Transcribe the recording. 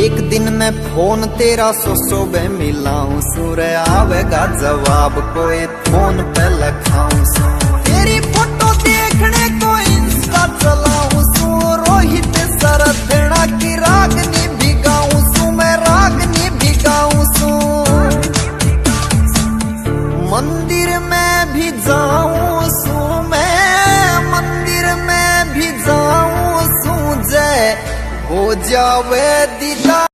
एक दिन मैं फोन तेरा सो बे मिलाऊं सूर आवेगा जवाब कोई फोन पे लखाऊं सू तेरी फोटो देखने को इंस्टा चलाऊं सू रोहित सरथना की रागनी भिगाऊं सू मैं रागनी भिगाऊं सू मंदिर में भी जाऊं सू मैं मंदिर में भी जाऊं सू जय हो जावे दीदा।